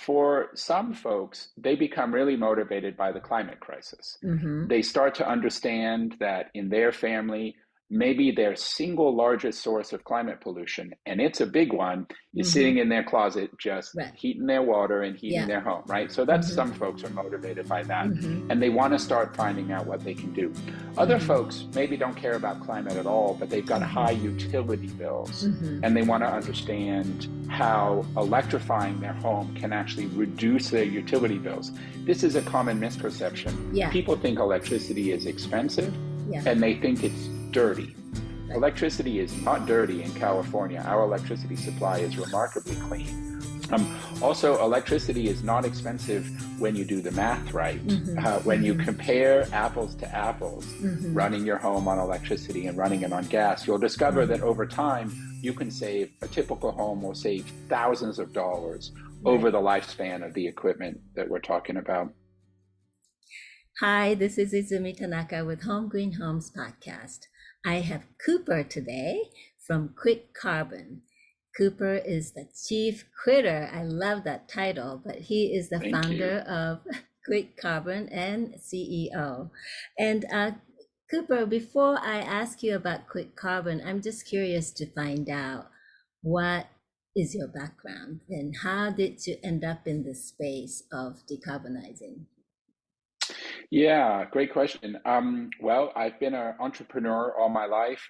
For some folks, they become really motivated by the climate crisis. Mm-hmm. They start to understand that in their family, maybe their single largest source of climate pollution, and it's a big one, is Mm-hmm. sitting in their closet just Right. heating their water and heating Yeah. their home, right? So that's some Mm-hmm. folks are motivated by that, Mm-hmm. and they want to start finding out what they can do. Other Mm-hmm. folks maybe don't care about climate at all, but they've got high Mm-hmm. utility bills, and Mm-hmm. they want to understand how electrifying their home can actually reduce their utility bills. This is a common misperception. Yeah. People think electricity is expensive Yeah. and they think it's dirty. Right. Electricity is not dirty in California. Our electricity supply is remarkably clean. Also, electricity is not expensive when you do the math right. Mm-hmm. When you Mm-hmm. compare apples to apples, Mm-hmm. running your home on electricity and running it on gas, you'll discover that Mm-hmm. over time, you can save, a typical home will save thousands of dollars over Right. the lifespan of the equipment that we're talking about. Hi, this is Izumi Tanaka with Home Green Homes Podcast. I have Cooper today from QuitCarbon. Cooper is the chief quitter. I love that title, but he is the Thank you. founder of QuitCarbon and CEO. And Cooper, before I ask you about QuitCarbon, I'm just curious to find out what is your background and how did you end up in the space of decarbonizing? Yeah, great question. Well, I've been an entrepreneur all my life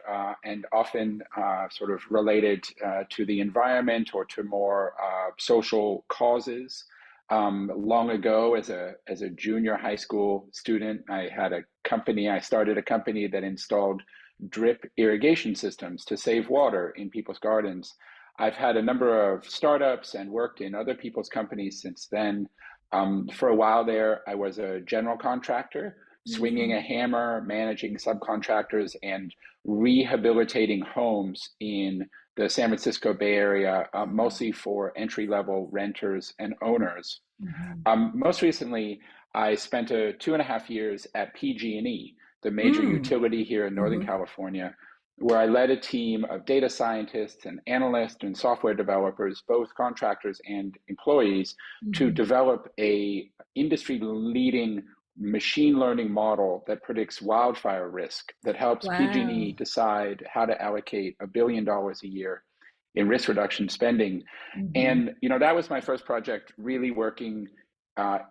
and often sort of related to the environment or to more social causes. Long ago, as a junior high school student, I had a company. I started a company that installed drip irrigation systems to save water in people's gardens. I've had a number of startups and worked in other people's companies since then. For a while there, I was a general contractor, swinging a Mhm. hammer, managing subcontractors, and rehabilitating homes in the San Francisco Bay Area, mostly for entry-level renters and owners. Mhm. Most recently, I spent 2.5 years at PG&E, the major Mm. utility here in Northern Mhm. California, where I led a team of data scientists and analysts and software developers, both contractors and employees, to Mhm. develop a industry-leading machine learning model that predicts wildfire risk, that helps PG&E Wow. decide how to allocate $1 billion a year in risk reduction spending. Mhm. And that was my first project, really working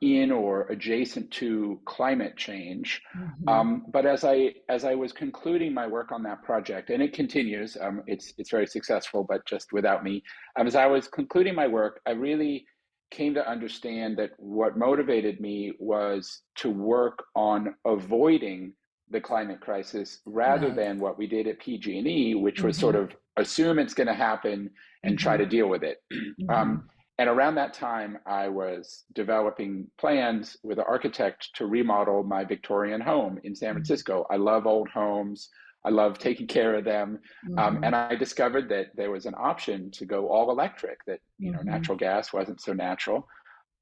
in or adjacent to climate change. Mhm. But as I was concluding my work on that project, and it continues, it's very successful, but just without me. As I was concluding my work, I really came to understand that what motivated me was to work on avoiding the climate crisis rather Right. than what we did at PG&E, which was sort Mhm. of assume it's going to happen and try to Mhm. deal with it. Mhm. And around that time, I was developing plans with an architect to remodel my Victorian home in San Mhm. Francisco. I love old homes. I love taking care of them. And Mhm. I discovered that there was an option to go all electric, that, Mhm. natural gas wasn't so natural.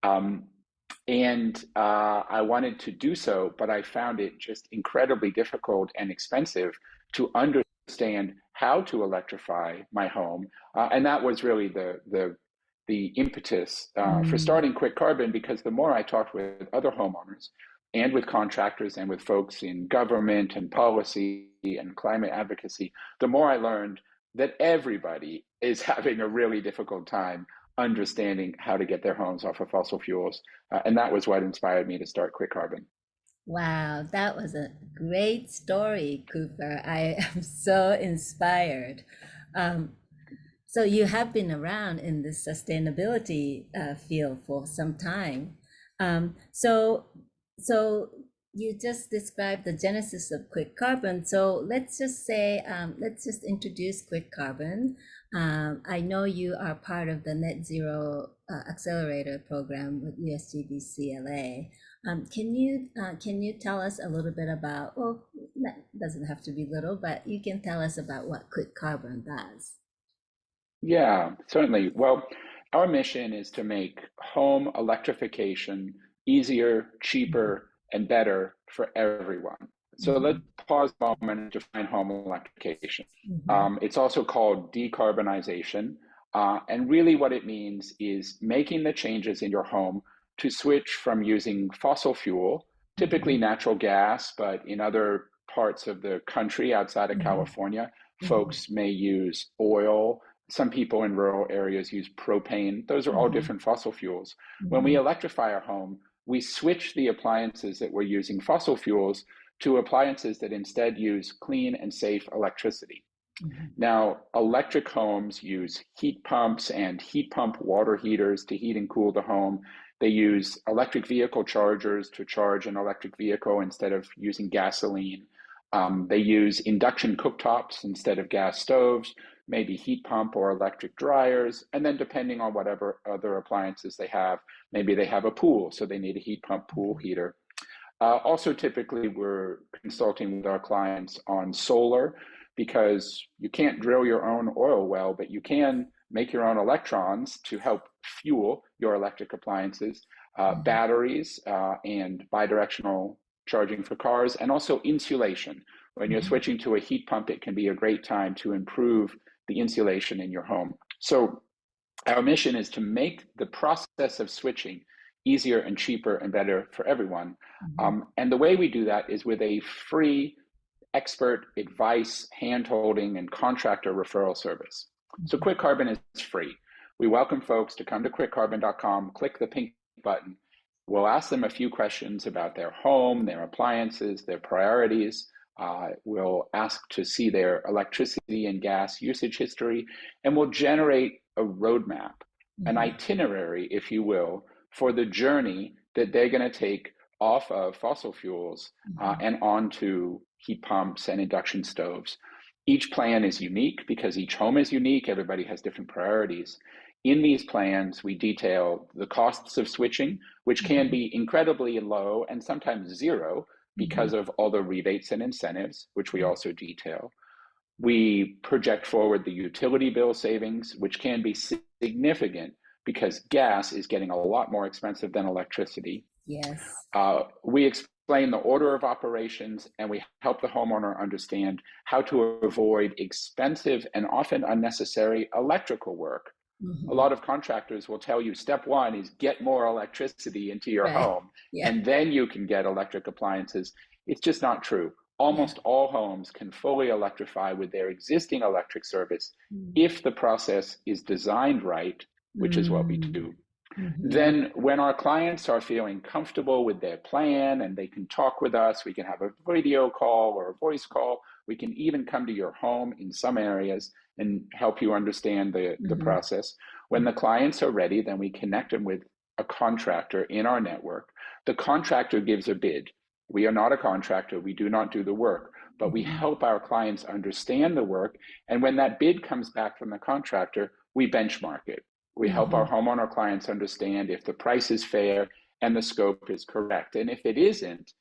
Um, and I wanted to do so, but I found it just incredibly difficult and expensive to understand how to electrify my home. And that was really the impetus for Mm. starting QuitCarbon, because the more I talked with other homeowners and with contractors and with folks in government and policy and climate advocacy, the more I learned that everybody is having a really difficult time understanding how to get their homes off of fossil fuels. And that was what inspired me to start QuitCarbon. Wow, that was a great story, Cooper. I am so inspired. Um, so you have been around in the sustainability field for some time. So so you just described the genesis of QuitCarbon. So let's just say, let's just introduce QuitCarbon. I know you are part of the Net Zero Accelerator program with USGBCLA. Can you tell us a little bit about, well, that doesn't have to be little, but you can tell us about what QuitCarbon does. Yeah, certainly. Well, our mission is to make home electrification easier, cheaper, and better for everyone. So let's Mhm. pause a moment and define home electrification. Mhm. It's also called decarbonization. And really what it means is making the changes in your home to switch from using fossil fuel, typically Mhm. natural gas, but in other parts of the country outside of Mhm. California, Mhm. folks may use oil. Some people in rural areas use propane. Those are all Mhm. different fossil fuels. When we Mhm. electrify our home, we switch the appliances that were using fossil fuels to appliances that instead use clean and safe electricity. Mhm. Now, electric homes use heat pumps and heat pump water heaters to heat and cool the home. They use electric vehicle chargers to charge an electric vehicle instead of using gasoline. They use induction cooktops instead of gas stoves, maybe heat pump or electric dryers. And then, depending on whatever other appliances they have, maybe they have a pool, so they need a heat pump pool heater. Also, typically, we're consulting with our clients on solar because you can't drill your own oil well, but you can make your own electrons to help fuel your electric appliances, Mhm. batteries, and bidirectional charging for cars, and also insulation. When you're Mhm. switching to a heat pump, it can be a great time to improve the insulation in your home. So, our mission is to make the process of switching easier and cheaper and better for everyone. Mhm. And the way we do that is with a free expert advice, hand holding, and contractor referral service. So Mhm. QuitCarbon is free. We welcome folks to come to quitcarbon.com, click the pink button. We'll ask them a few questions about their home, their appliances, their priorities. We'll ask to see their electricity and gas usage history, and we'll generate a roadmap, an Mhm. itinerary, if you will, for the journey that they're going to take off of fossil fuels Mhm. and onto heat pumps and induction stoves. Each plan is unique because each home is unique. Everybody has different priorities. In these plans, we detail the costs of switching, which can Mhm. be incredibly low and sometimes zero because Mhm. of all the rebates and incentives, which we Mhm. also detail. We project forward the utility bill savings, which can be significant because gas is getting a lot more expensive than electricity. Yes. We explain the order of operations, and we help the homeowner understand how to avoid expensive and often unnecessary electrical work. A Mhm. lot of contractors will tell you step one is get more electricity into your Right. home, Yeah. and then you can get electric appliances. It's just not true. Yeah. Almost all homes can fully electrify with their existing electric service Mm. if the process is designed right, which is what we Mm. do. Mhm. Then, when our clients are feeling comfortable with their plan and they can talk with us, we can have a video call or a voice call. We can even come to your home in some areas and help you understand the Mhm. process. When the clients are ready, then we connect them with a contractor in our network. The contractor gives a bid. We are not a contractor, we do not do the work, but we Mhm. help our clients understand the work. And when that bid comes back from the contractor, we benchmark it. We help our Mhm. homeowner clients understand if the price is fair and the scope is correct. And if it isn't,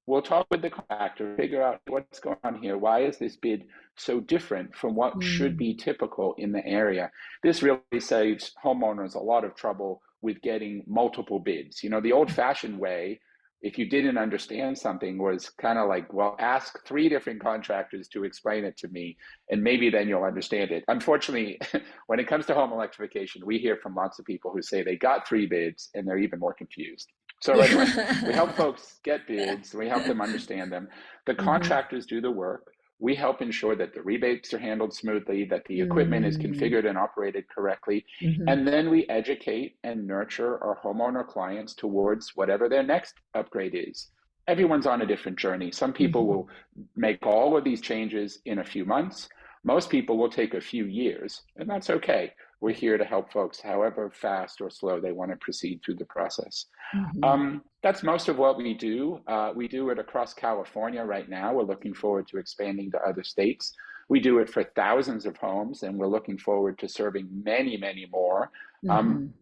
we'll talk with the contractor, figure out what's going on here. Why is this bid so different from what should Mm. be typical in the area? This really saves homeowners a lot of trouble with getting multiple bids. You know, the old fashioned way, if you didn't understand something, was kind of like, well, ask three different contractors to explain it to me, and maybe then you'll understand it. Unfortunately, when it comes to home electrification, we hear from lots of people who say they got three bids and they're even more confused. So anyway, we help Yeah. folks get bids, we help them understand them. The Mhm. contractors do the work. We help ensure that the rebates are handled smoothly, that the equipment is Mm. configured and operated correctly. Mhm. And then we educate and nurture our homeowner clients towards whatever their next upgrade is. Everyone's on a different journey. Some people Mhm. will make all of these changes in a few months. Most people will take a few years, and that's okay. We're here to help folks however fast or slow they want to proceed through the process. Mhm. That's most of what we do. We do it across California right now. We're looking forward to expanding to other states. We do it for thousands of homes, and we're looking forward to serving many, many more. Um,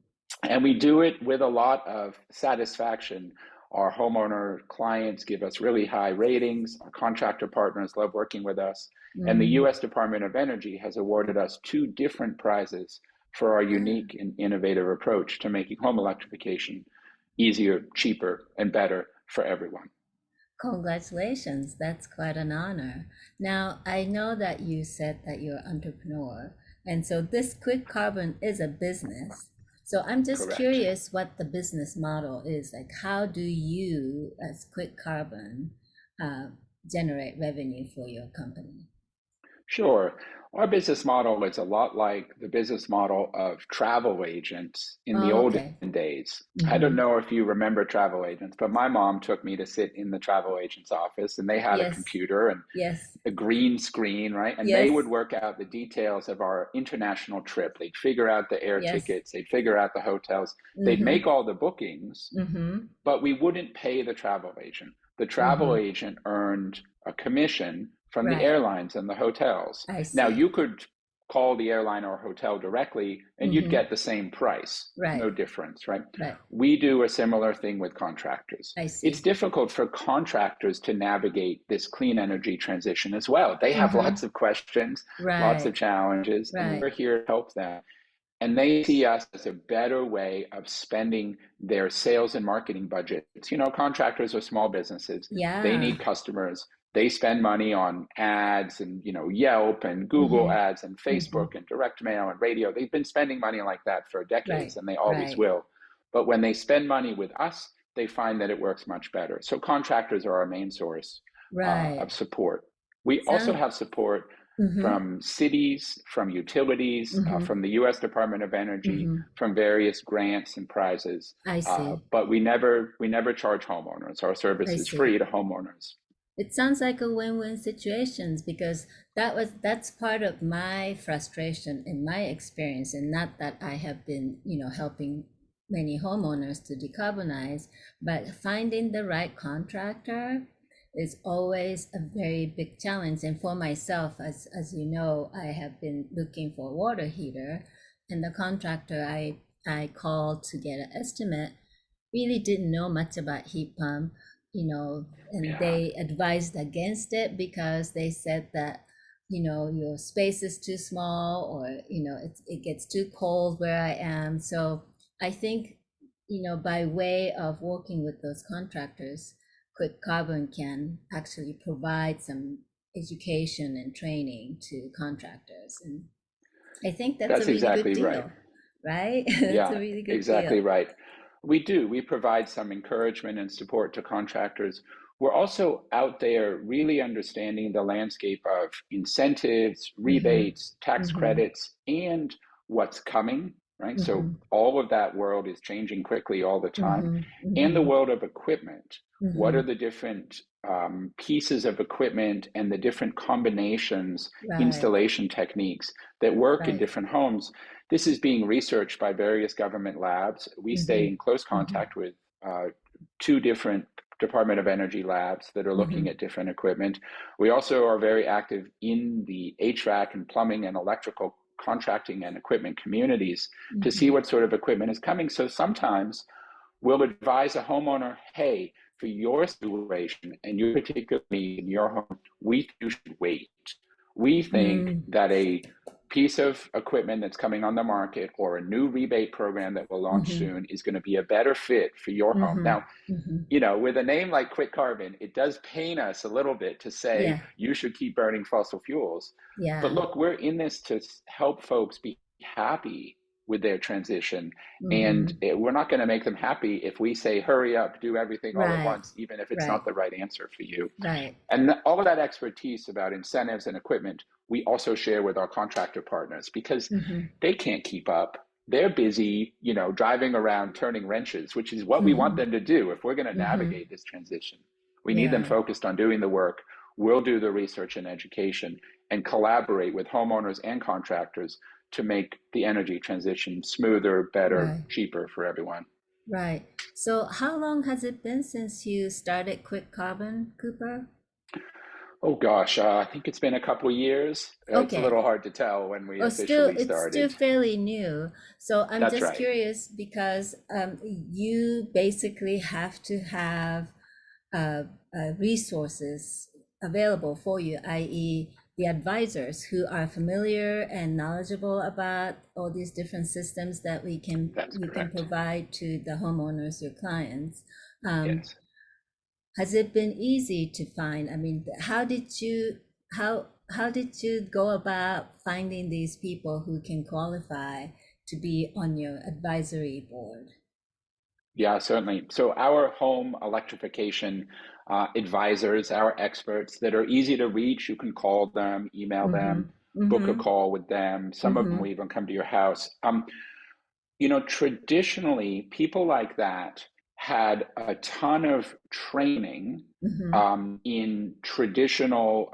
Mhm. and we do it with a lot of satisfaction. Our homeowner clients give us really high ratings. Our contractor partners love working with us. And the Mm. US Department of Energy has awarded us two different prizes for our Ah, unique and innovative approach to making home electrification easier, cheaper, and better for everyone. congratulations. That's quite an honor. Now, I know that you said that you're an entrepreneur. And so this QuitCarbon is a business. So I'm just Correct. curious what the business model is. Like, how do you, as QuitCarbon, uh, generate revenue for your company? Sure. Our business model is a lot like the business model of travel agents in the Oh, olden okay. days. I don't Mm-hmm. know if you remember travel agents, but my mom took me to sit in the travel agent's office and they had a Yes, computer and yes, a green screen, right? And they would yes, work out the details of our international trip. They'd figure out the air yes. tickets, they'd figure out the hotels, they'd make Mm-hmm. all the bookings, Mm-hmm. but we wouldn't pay the travel agent. The travel Mm-hmm. agent earned a commission from the Right. airlines and the hotels. I Now, see. you could call the airline or hotel directly and you'd Mm-hmm. get the same price, Right. no difference, right? Right. We do a similar thing with contractors. I It's see. difficult for contractors to navigate this clean energy transition as well. They have Mm-hmm. lots of questions, lots of Right. challenges, and Right. we're here to help them. And they see us as a better way of spending their sales and marketing budgets. You know, contractors are small businesses. They Yeah. need customers. They spend money on ads and, Yelp and Google Mm-hmm. ads and Mm-hmm. Facebook and direct mail and radio. They've been spending money like that for decades Right. and they always Right. will. But when they spend money with us, they find that it works much better. So contractors are our main source Right. of support. We also Sound. have support Mm-hmm. from cities, from utilities, Mm-hmm. from the U.S. Department of Energy, Mm-hmm. from various grants and prizes. I see. But we never charge homeowners. Our service I is see. free to homeowners. It sounds like a win-win situations because that's part of my frustration in my experience, and not that I have been, helping many homeowners to decarbonize, but finding the right contractor is always a very big challenge. And for myself, as you know, I have been looking for a water heater, and the contractor I called to get an estimate really didn't know much about heat pump, and Yeah, they advised against it because they said that, your space is too small, or, it gets too cold where I am. So I think, by way of working with those contractors, QuitCarbon can actually provide some education and training to contractors. And I think that's a that's really good exactly right. deal, right? That's a Yeah, really good exactly deal. right. We do. We provide some encouragement and support to contractors. We're also out there really understanding the landscape of incentives, Mm-hmm. rebates, tax Mm-hmm. credits, and what's coming, right? So Mm-hmm. all of that world is changing quickly all the time. Mm-hmm. And the Mm-hmm. world of equipment. What are Mm-hmm. the different pieces of equipment and the different combinations, Right. installation techniques that work in Right. different homes? This is being researched by various government labs. We stay Mm-hmm. in close Mm-hmm. contact with two different Department of Energy labs that are looking Mm-hmm. at different equipment. We also are very active in the HVAC and plumbing and electrical contracting and equipment communities to see Mm-hmm. what sort of equipment is coming. So sometimes we'll advise a homeowner, hey, for your situation and your particular need in your home, we think you should wait. We think Mm-hmm. that a piece of equipment that's coming on the market or a new rebate program that will launch Mm-hmm. soon is going to be a better fit for your home. Mm-hmm. Now, Mm-hmm. with a name like QuitCarbon, it does pain us a little bit to say Yeah. you should keep burning fossil fuels. But Yeah. look, we're in this to help folks be happy with their transition. And Mm-hmm. we're not going to make them happy if we say, hurry up, do everything all at Right. once, even if it's Right. not the right answer for you. Right. And all of that expertise about incentives and equipment, we also share with our contractor partners because Mm-hmm. they can't keep up. They're busy, driving around turning wrenches, which is what we want Mm-hmm. them to do if we're going to Mm-hmm. navigate this transition. We need them Yeah. focused on doing the work. We'll do the research and education and collaborate with homeowners and contractors to make the energy transition smoother, better, Right. cheaper for everyone. Right. So how long has it been since you started QuitCarbon, Cooper? Oh gosh, I think it's been a couple of years. It's a Okay. little hard to tell when we Oh, still, officially it's still started. fairly new. So I'm That's just right. curious because you basically have to have uh, resources available for you, i.e., the advisors who are familiar and knowledgeable about all these different systems that That's you can correct. provide to the homeowners, your clients. Um, Yes. has it been easy to find? I mean, how how did you go about finding these people who can qualify to be on your advisory board? Yeah, certainly. So our home electrification advisors, our experts that are easy to reach, you can call them, email Mm-hmm. them, book a Mm-hmm. call with them. Some of them Mm-hmm. will even come to your house. Traditionally, people like that had a ton of training Mm-hmm. in traditional,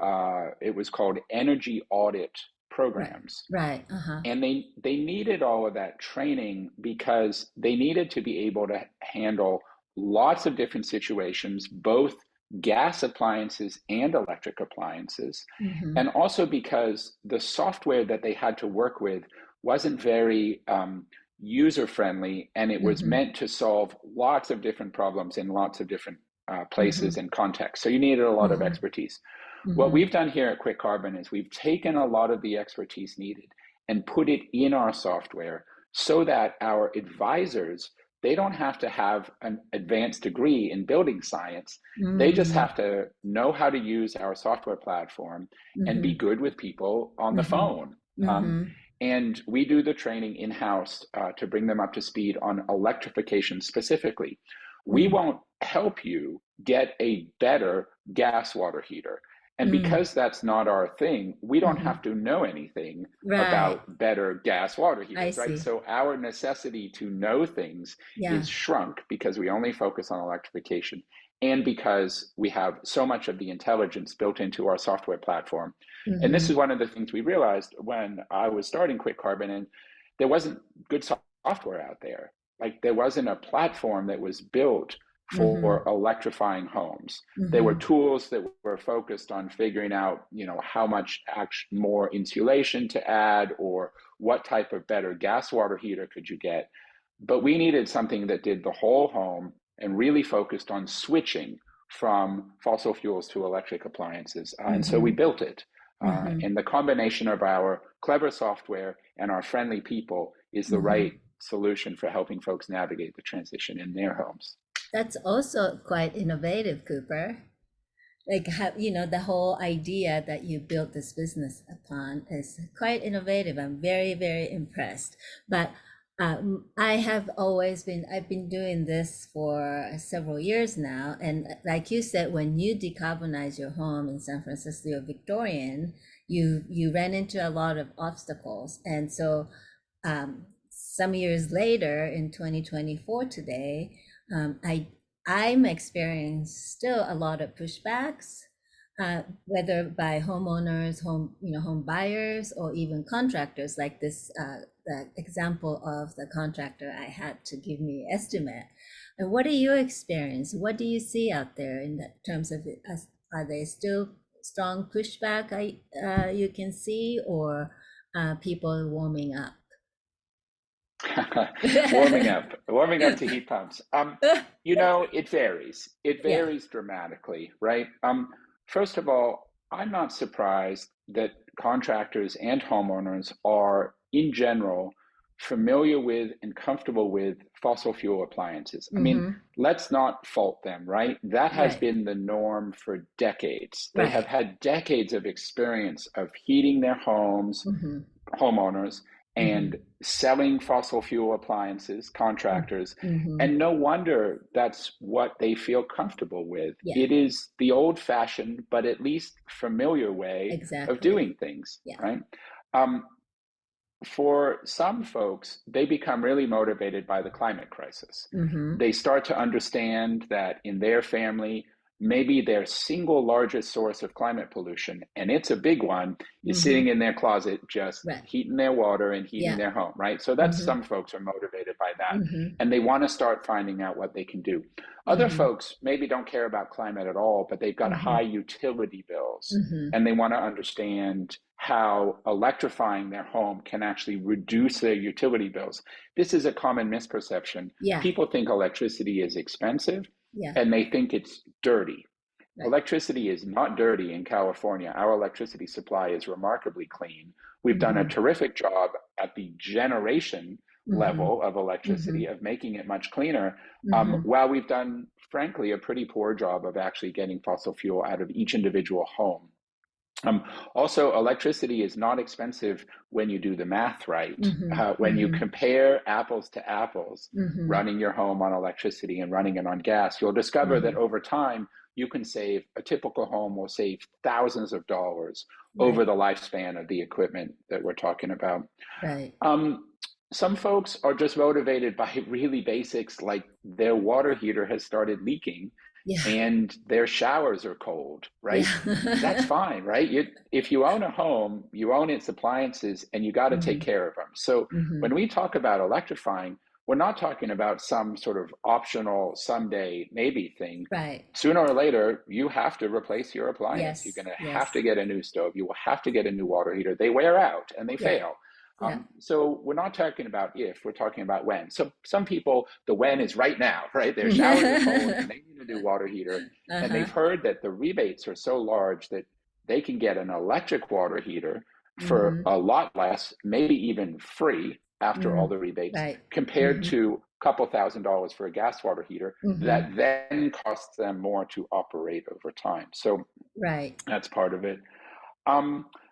it was called energy audit Right. programs. Right. Uh-huh. And they needed all of that training because they needed to be able to handle lots of different situations, both gas appliances and electric appliances. Mm-hmm. And also because the software that they had to work with wasn't very user friendly, and it was Mm-hmm. meant to solve lots of different problems in lots of different Mm-hmm. places and contexts. So you needed a lot of Mm-hmm. expertise. What Mm-hmm. we've done here at QuitCarbon is we've taken a lot of the expertise needed and put it in our software so that our advisors, they don't have to have an advanced degree in building science. They just Mm-hmm. have to know how to use our software platform and be Mm-hmm. good with people on the Mm-hmm. phone. Mm-hmm. And we do the training in-house to bring them up to speed on electrification specifically. We Mm-hmm. won't help you get a better gas water heater. And Mm-hmm. because that's not our thing, we don't Mm-hmm. have to know anything Right. about better gas water I heaters, right? see. So our necessity to know things Yeah. is shrunk because we only focus on electrification and because we have so much of the intelligence built into our software platform. And this Mm-hmm. is one of the things we realized when I was starting QuitCarbon, and there wasn't good software out there. Like there wasn't a platform that was built Mm-hmm. for electrifying homes. There were Mm-hmm. tools that were focused on figuring out, how much more insulation to add or what type of better gas water heater could you get. But we needed something that did the whole home and really focused on switching from fossil fuels to electric appliances. And so we Mm-hmm. built it. Mm-hmm. And the combination of our clever software and our friendly people is the right Mm-hmm. solution for helping folks navigate the transition in their homes. That's also quite innovative, Cooper. Like, the whole idea that you built this business upon is quite innovative. I'm very, very impressed. But I've been doing this for several years now. And like you said, when you decarbonize your home in San Francisco or Victorian, you ran into a lot of obstacles. And so some years later in 2024 today, I'm experiencing still a lot of pushbacks, whether by homeowners, home buyers, or even contractors, like this, the example of the contractor I had to give me estimate. And what are your experience? What do you see out there in terms of are they still strong pushback you can see, or people warming up? warming up to heat pumps. It varies. It Yeah. varies dramatically, right? First of all, I'm not surprised that contractors and homeowners are, in general, familiar with and comfortable with fossil fuel appliances. I mean, Mm-hmm. let's not fault them, right? That has Right. been the norm for decades. They have Right. had decades of experience of heating their homes, Mm-hmm. homeowners, Mm-hmm. and selling fossil fuel appliances, contractors. Mm-hmm. And no wonder that's what they feel comfortable with. Yeah. It is the old fashioned, but at least familiar way of Exactly. doing things, Yeah. right? Um, for some folks, they become really motivated by the climate crisis. Mm-hmm. They start to understand that in their family, maybe their single largest source of climate pollution, and it's a big one, is Mm-hmm. sitting in their closet just Right. heating their water and heating Yeah. their home, right? So that's Mm-hmm. some folks are motivated by that Mm-hmm. and they want to start finding out what they can do. Other Mm-hmm. folks maybe don't care about climate at all, but they've got Mm-hmm. high utility bills Mm-hmm. and they want to understand how electrifying their home can actually reduce their utility bills. This is a common misperception. Yeah. People think electricity is expensive Yeah. and they think it's dirty. Right. Electricity is not dirty in California. Our electricity supply is remarkably clean. We've done a Mm-hmm. terrific job at the generation Mm-hmm. level of Mm-hmm. electricity of making it much cleaner, Mm-hmm. while we've done, frankly, a pretty poor job of actually getting fossil fuel out of each individual home. Um, Also, electricity is not expensive when you do the math right. Mm-hmm. When you Mm-hmm. compare apples to apples, Mm-hmm. running your home on electricity and running it on gas, you'll discover that Mm-hmm. over time, you can save, a typical home will save thousands of dollars over Right. the lifespan of the equipment that we're talking about. Right. Um, some folks are just motivated by really basics, like their water heater has started leaking Yeah. and their showers are cold, right? That's Yeah. fine, right? If you own a home, you own its appliances and you got to take Mm-hmm. care of them. So Mm-hmm. when we talk about electrifying, we're not talking about some sort of optional someday maybe thing. Right. Sooner or later, you have to replace your appliance. You're Yes. going to have to Yes. get a new stove. You will have to get a new water heater. They wear out and they Yeah. fail. Yeah. So we're not talking about if, we're talking about when. So some people, the when is right now, right? Their showers are cold and they need a new water heater. And Uh-huh. they've heard that the rebates are so large that they can get an electric water heater for Mm-hmm. a lot less, maybe even free after all Mm. the rebates, Right. compared Mm-hmm. to a couple $1,000s for a gas water heater Mm-hmm. that then costs them more to operate over time. So Right. that's part of it.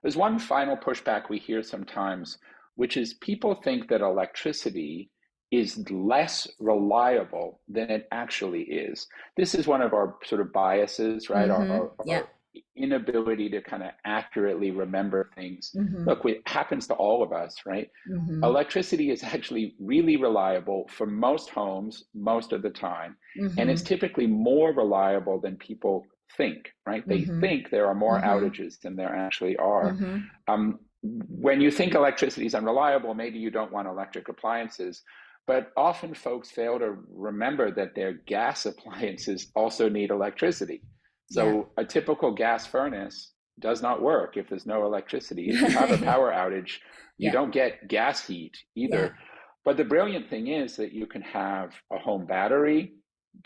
There's one final pushback we hear sometimes, which is people think that electricity is less reliable than it actually is. This is one of our sort of biases, right? Mm-hmm. Yeah. Our inability to kind of accurately remember things. Mm-hmm. Look, it happens to all of us, right? Mm-hmm. Electricity is actually really reliable for most homes most of the time, and it's Mm-hmm. typically more reliable than people think, right? They Mm-hmm. think there are more Mm-hmm. outages than there actually are. Mm-hmm. When you think electricity is unreliable, maybe you don't want electric appliances, but often folks fail to remember that their gas appliances also need electricity. Yeah. So a typical gas furnace does not work if there's no electricity. If you have a power outage, you Yeah. don't get gas heat Yeah. either. But the brilliant thing is that you can have a home battery,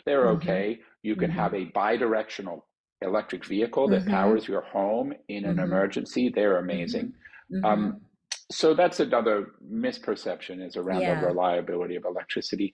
they're Mm-hmm. okay. You can Mm-hmm. have a bidirectional electric vehicle that Mm-hmm. powers your home in an Mm-hmm. emergency. They're Mm-hmm. amazing. Mm-hmm. Um, so that's another misperception, is around the Yeah. reliability of electricity.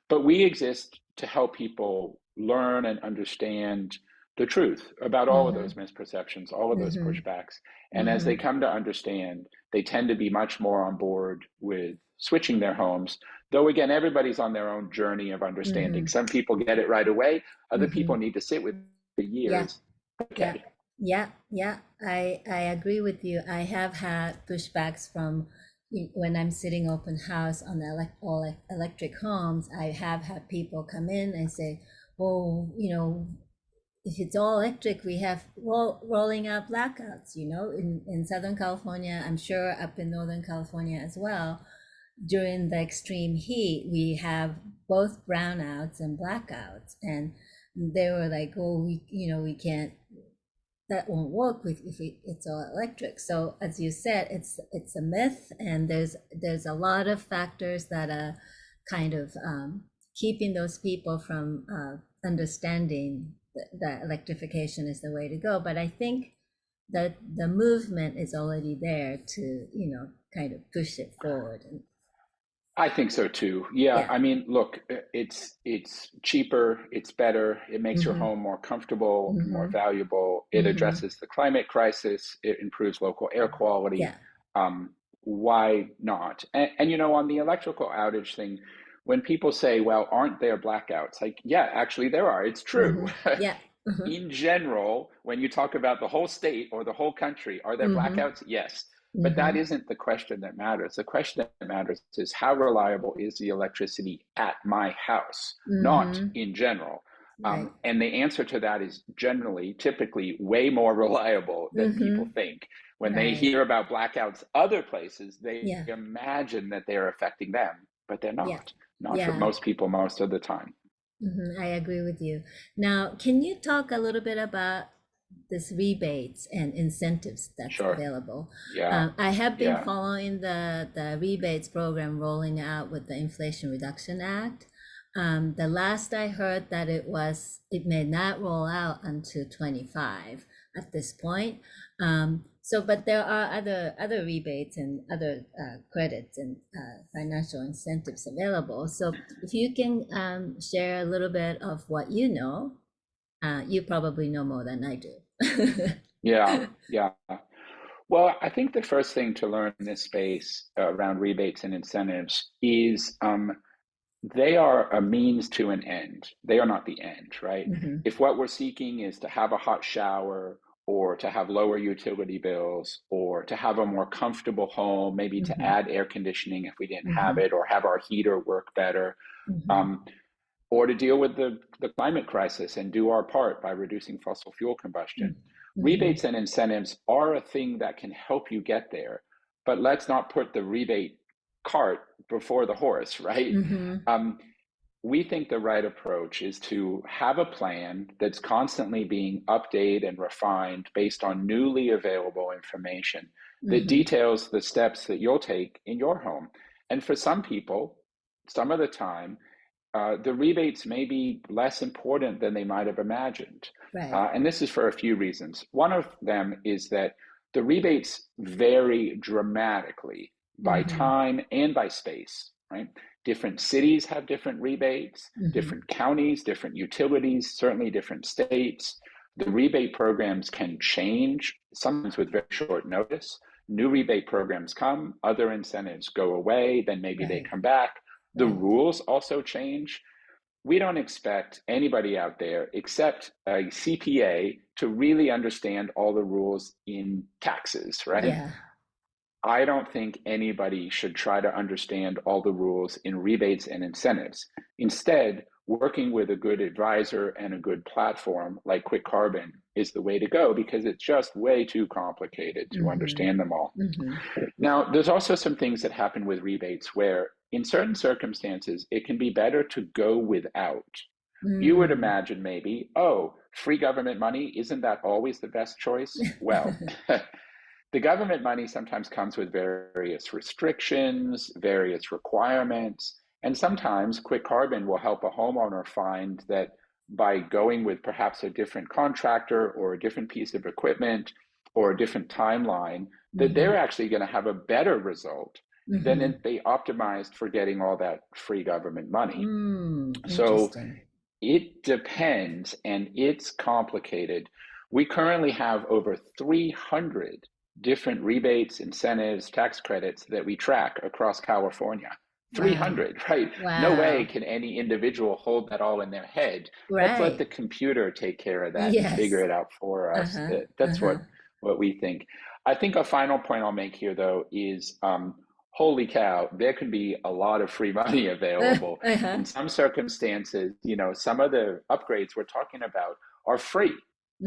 But we exist to help people learn and understand the truth about all of those Mm-hmm. misperceptions, all of those Mm-hmm. pushbacks. And as they Mm-hmm. come to understand, they tend to be much more on board with switching their homes. Though again, everybody's on their own journey of understanding. Mm-hmm. Some people get it right away, other Mm-hmm. people need to sit with it for Yeah. years. Yeah. Okay. Yeah. Yeah. I agree with you. I have had pushbacks from when I'm sitting open house on the all electric homes. I have had people come in and say, "Oh, if it's all electric, we have rolling out blackouts, in Southern California, I'm sure up in Northern California as well. During the extreme heat, we have both brownouts and blackouts. And they were like, oh, we can't, that won't work if it's all electric. So as you said, it's a myth, and there's a lot of factors that are kind of keeping those people from understanding that electrification is the way to go. But I think that the movement is already there to kind of push it forward. I think so too. Yeah, Yeah. I mean, look, it's cheaper, it's better, it makes your Mm-hmm. home more comfortable and more Mm-hmm. valuable. It Mm-hmm. addresses the climate crisis, it improves local air quality. Yeah. Why not? On the electrical outage thing, when people say, "Well, aren't there blackouts?" Like, yeah, actually there are. It's true. Mm-hmm. Yeah. Mm-hmm. In general, when you talk about the whole state or the whole country, are there Mm-hmm. blackouts? Yes. But that Mm-hmm. isn't the question that matters. The question that matters is, how reliable is the electricity at my house, not Mm-hmm. in general. Right. And the answer to that is generally, typically, way more reliable than people Mm-hmm. think. When they Right. hear about blackouts other places, they Yeah. imagine that they're affecting them, but they're Yeah. not for Yeah. most people most of the time. I agree with you. Now, can you talk a little bit about this rebates and incentives that's Sure. available? Yeah. I have been Yeah. following the rebates program rolling out with the Inflation Reduction Act. The last I heard that it may not roll out until 25 at this point. But there are other rebates and other credits and financial incentives available. So if you can share a little bit of what you know probably know more than I do. Yeah, yeah. Well, I think the first thing to learn in this space around rebates and incentives is they are a means to an end. They are not the end, right? Hmm. If what we're seeking is to have a hot shower or to have lower utility bills or to have a more comfortable home, maybe to Hmm. add air conditioning if we didn't have Hmm. it, or have our heater work better, Hmm. um, or to deal with the climate crisis and do our part by reducing fossil fuel combustion. Hmm. Rebates and incentives are a thing that can help you get there, but let's not put the rebate cart before the horse, right? Hmm. Um, we think the right approach is to have a plan that's constantly being updated and refined based on newly available information that Hmm. details the steps that you'll take in your home. And for some people, some of the time, the rebates may be less important than they might have imagined. Right. And this is for a few reasons. One of them is that the rebates vary dramatically by Hmm. time and by space, right? Different cities have different rebates, Hmm. different counties, different utilities, certainly different states. The rebate programs can change, sometimes with very short notice. New rebate programs come, other incentives go away, then maybe they Right. come back. The Right. rules also change. We don't expect anybody out there except a CPA to really understand all the rules in taxes, right? Yeah. I don't think anybody should try to understand all the rules in rebates and incentives. Instead, working with a good advisor and a good platform like QuitCarbon is the way to go because it's just way too complicated to Hmm. understand them all. Hmm. Now, there's also some things that happen with rebates where, in certain circumstances, it can be better to go without. You would Mm. imagine maybe, oh, free government money, isn't that always the best choice? Well, the government money sometimes comes with various restrictions, various requirements, and sometimes QuitCarbon will help a homeowner find that by going with perhaps a different contractor or a different piece of equipment or a different timeline, that Hmm. they're actually going to have a better result than Hmm. if they optimized for getting all that free government money. Mm. So Interesting. it depends and it's complicated. We currently have over 300 different rebates, incentives, tax credits that we track across California. Wow. 300, right? No way Wow. can any individual hold that all in their head. Let's let Right. the computer take care of that and figure Yes. it out for us. Uh-huh. That's Uh-huh. what we think. I think a final point I'll make here, though, is holy cow, there can be a lot of free money available. Uh-huh. In some circumstances, some of the upgrades we're talking about are free.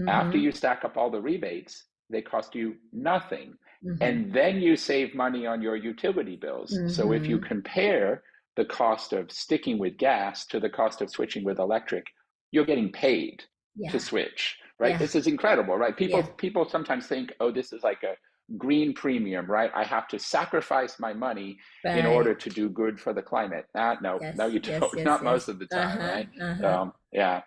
After Mm-hmm. you stack up all the rebates, they cost you nothing. Mm-hmm. And then you save money on your utility bills. So if you Mm-hmm. compare the cost of sticking with gas to the cost of switching with electric, you're getting paid to Yeah. switch, right? Yeah. This is incredible, right? People Yeah. people sometimes think, oh, this is like a green premium, right? I have to sacrifice my money in order Right. to do good for the climate. No, Yes. you Yes. don't. Yes. Not most Yes. of the time, Uh-huh. right? Uh-huh. Yeah.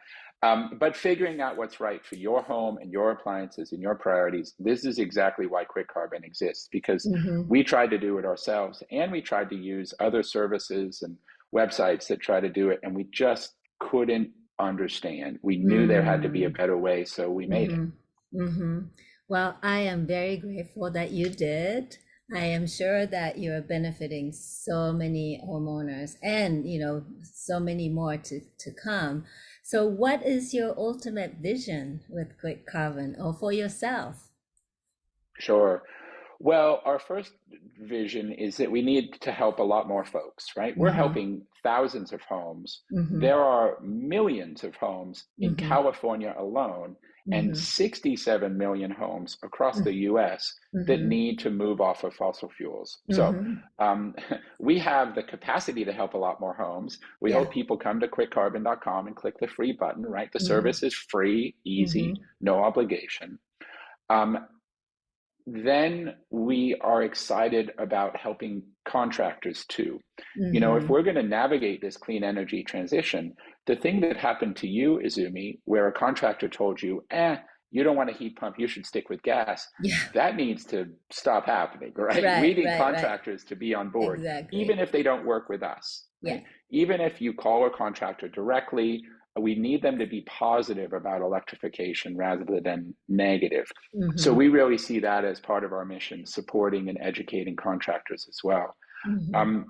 But figuring out what's right for your home and your appliances and your priorities, this is exactly why QuitCarbon exists, because Mm-hmm. we tried to do it ourselves and we tried to use other services and websites that try to do it, and we just couldn't understand. We knew there had to be a Mm. better way, so we made it. Mm-hmm. Mm-hmm. Well, I am very grateful that you did. I am sure that you're benefiting so many homeowners and, so many more to come. So what is your ultimate vision with Quick Carbon or for yourself? Sure. Well, our first vision is that we need to help a lot more folks, right? We're Mm-hmm. helping thousands of homes. Mm-hmm. There are millions of homes in Mm-hmm. California alone and Mm-hmm. 67 million homes across the US that Mm-hmm. need to move off of fossil fuels. So Mm-hmm. um, we have the capacity to help a lot more homes. We Yeah. hope people come to quitcarbon.com and click the free button, right? The Mm-hmm. service is free, easy, Mm-hmm. no obligation. Um, then we are excited about helping contractors too. If Mm-hmm. we're going to navigate this clean energy transition, the thing that happened to you, Izumi, where a contractor told you, you don't want a heat pump, you should stick with gas, Yeah. that needs to stop happening, right? We Right. need Right. Right. contractors to be on board, even Exactly. if they don't work with us, Yeah. right? Even if you call a contractor directly, we need them to be positive about electrification rather than negative. So Mm-hmm. we really see that as part of our mission, supporting and educating contractors as well. Mm-hmm. Um,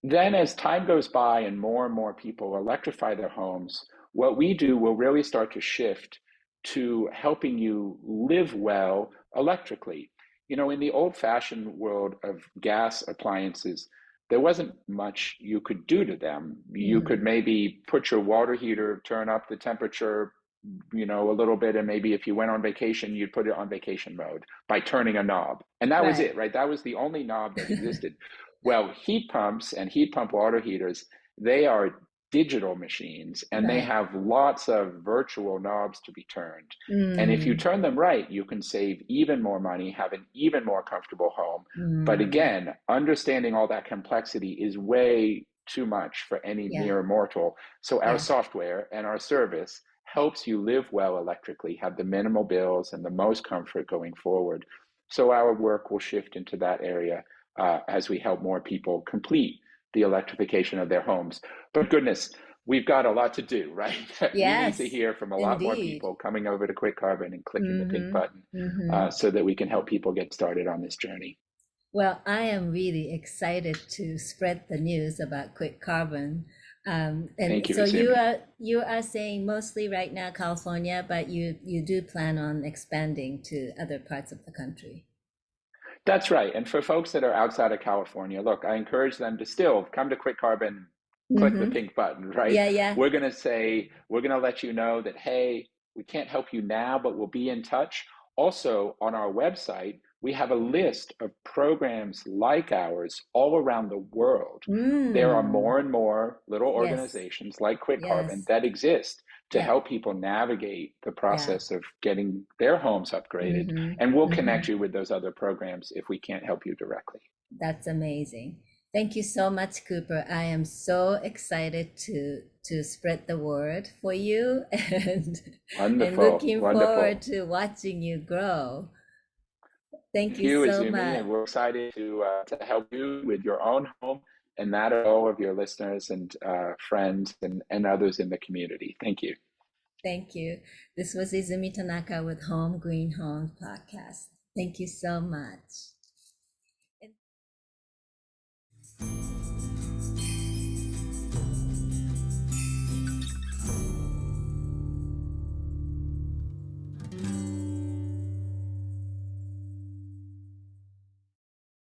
then, as time goes by and more people electrify their homes, what we do will really start to shift to helping you live well electrically. You know, in the old fashioned world of gas appliances, there wasn't much you could do to them. You could Mm-hmm. maybe put your water heater, turn up the temperature, a little bit, and maybe if you went on vacation, you'd put it on vacation mode by turning a knob. And that was Right. it, right? That was the only knob that existed. Well, heat pumps and heat pump water heaters, they are digital machines and they Right. have lots of virtual knobs to be turned. And if you Mm-hmm. turn them right, you can save even more money, have an even more comfortable home. But Mm-hmm. again, understanding all that complexity is way too much for any Yeah. mere mortal. So our Yeah. software and our service helps you live well electrically, have the minimal bills and the most comfort going forward. So our work will shift into that area as we help more people complete the electrification of their homes. But goodness, we've got a lot to do, right? We need to Yes, hear from a lot more indeed. people coming over to QuitCarbon and clicking the pink Mm-hmm. button Mm-hmm. so that we can help people get started on this journey. Well, I am really excited to spread the news about QuitCarbon. And Thank you, so you Izumi. are saying mostly right now California, but you do plan on expanding to other parts of the country. That's right. And for folks that are outside of California, look, I encourage them to still come to QuitCarbon, click the Mm-hmm. pink button, right? Yeah, yeah. We're going to let you know that, hey, we can't help you now, but we'll be in touch. Also, on our website, we have a list of programs like ours all around the world. There are Mm. more and more little Yes, organizations like QuitCarbon yes. that exist to Yeah, help people navigate the yeah. process of getting their homes upgraded, Mm-hmm. and we'll Mm-hmm. connect you with those other programs if we can't help you directly. That's amazing. Thank you so much, Cooper. I am so excited to spread the word for you and Wonderful, looking forward wonderful. to watching you grow. Thank Thank you you, so Izumi, much. and we're excited to help you with your own home and that of all of your listeners and friends and others in the community. Thank you. Thank you. This was Izumi Tanaka with Home Green Home Podcast. Thank you so much.